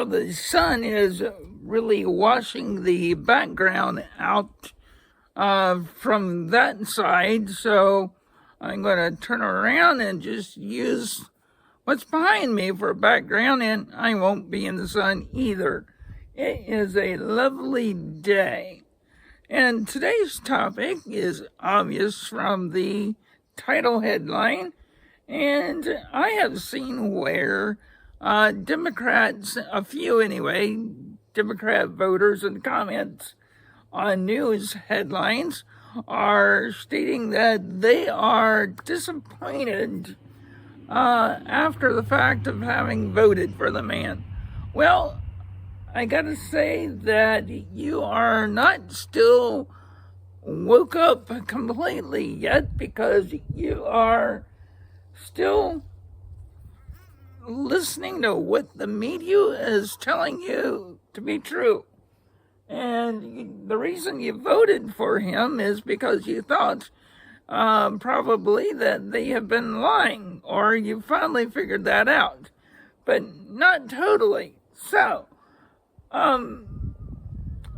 the sun is really washing the background out from that side, so I'm going to turn around and just use what's behind me for a background, and I won't be in the sun either. It is a lovely day. And today's topic is obvious from the title headline, and I have seen where Democrats, a few anyway, Democrat voters in comments on news headlines are stating that they are disappointed after the fact of having voted for the man. Well, I gotta say that you are not still woke up completely yet, because you are still listening to what the media is telling you to be true. And the reason you voted for him is because you thought probably that they have been lying, or you finally figured that out, but not totally. So,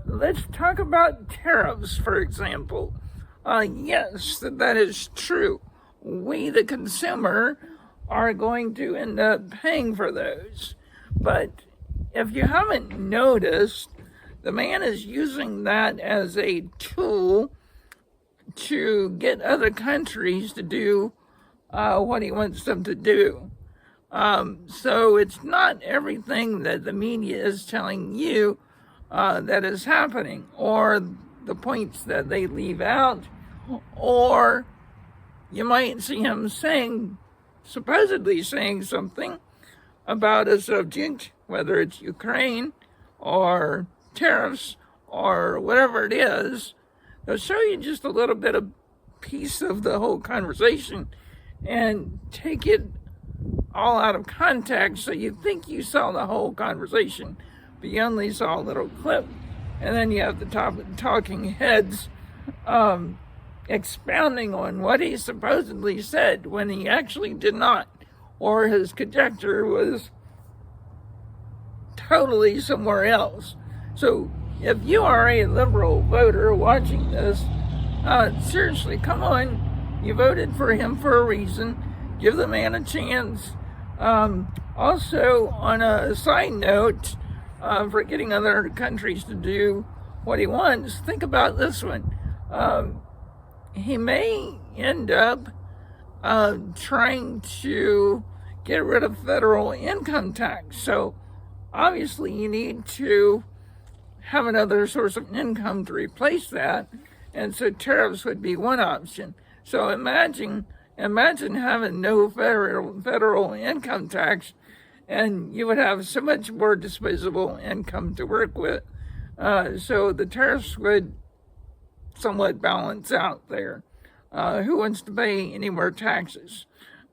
let's talk about tariffs, for example. Yes, that is true. We, the consumer, are going to end up paying for those. But if you haven't noticed, the man is using that as a tool to get other countries to do what he wants them to do. So it's not everything that the media is telling you that is happening, or the points that they leave out, or you might see him supposedly saying something about a subject, whether it's Ukraine or tariffs or whatever it is. They'll show you just a little bit of piece of the whole conversation and take it all out of context, so you think you saw the whole conversation, but you only saw a little clip. And then you have the talking heads expounding on what he supposedly said when he actually did not, or his conjecture was totally somewhere else. So if you are a liberal voter watching this, seriously, come on. You voted for him for a reason. Give the man a chance. Also, on a side note, for getting other countries to do what he wants, think about this one. He may end up trying to get rid of federal income tax. So obviously you need to have another source of income to replace that. And so tariffs would be one option. So imagine having no federal income tax, and you would have so much more disposable income to work with. So the tariffs would somewhat balance out there. Who wants to pay any more taxes?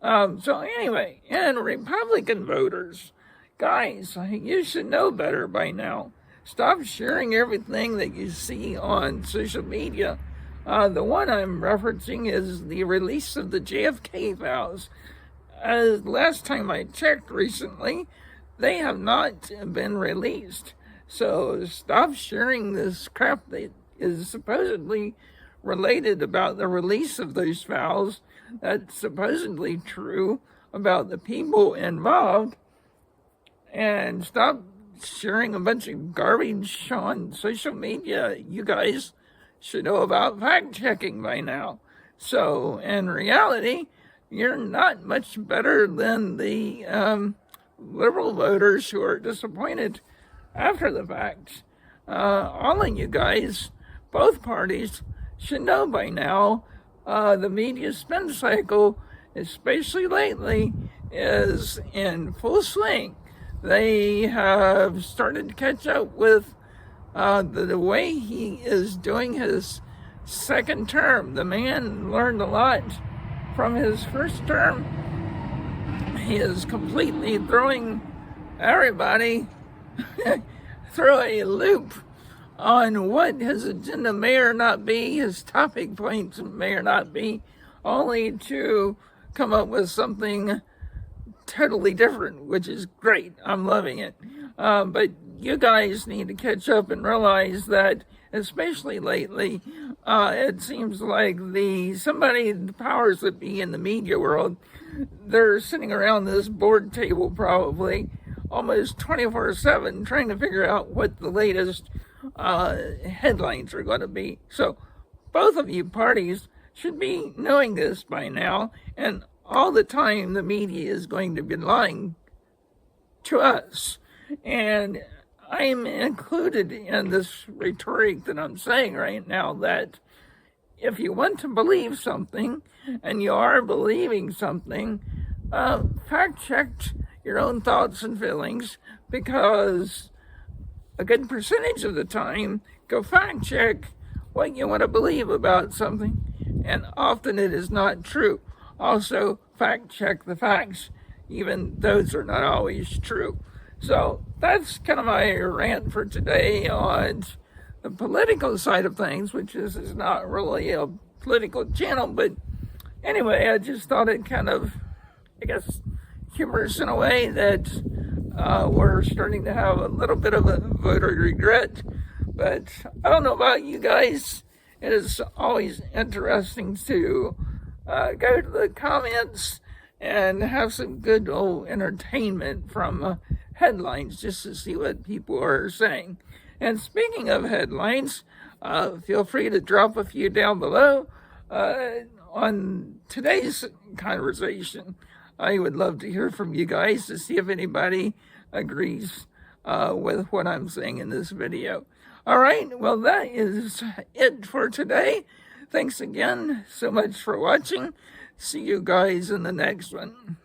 So anyway, and Republican voters, guys, you should know better by now. Stop sharing everything that you see on social media. The one I'm referencing is the release of the JFK files. Last time I checked recently, they have not been released. So stop sharing this crap that is supposedly related about the release of those files. That's supposedly true about the people involved. And stop sharing a bunch of garbage on social media. You guys should know about fact-checking by now. So, in reality, you're not much better than the liberal voters who are disappointed after the fact. All of you guys, both parties, should know by now the media spin cycle, especially lately, is in full swing. They have started to catch up with the way he is doing his second term. The man learned a lot from his first term. He is completely throwing everybody through a loop on what his agenda may or not be, his topic points may or not be, only to come up with something totally different, which is great. I'm loving it. But you guys need to catch up and realize that, especially lately, it seems like the powers that be in the media world, they're sitting around this board table probably almost 24/7 trying to figure out what the latest headlines are going to be. So both of you parties should be knowing this by now, and all the time the media is going to be lying to us. And I'm included in this rhetoric that I'm saying right now, that if you want to believe something and you are believing something, fact check your own thoughts and feelings, because a good percentage of the time, go fact check what you want to believe about something, and often it is not true. Also, fact check the facts, even those are not always true. So that's kind of my rant for today on the political side of things, which is not really a political channel, but anyway, I just thought it kind of, I guess, humorous in a way that we're starting to have a little bit of a voter regret. But I don't know about you guys. It is always interesting to go to the comments and have some good old entertainment from headlines, just to see what people are saying. And speaking of headlines, feel free to drop a few down below on today's conversation. I would love to hear from you guys to see if anybody agrees with what I'm saying in this video. All right, well, that is it for today. Thanks again so much for watching. See you guys in the next one.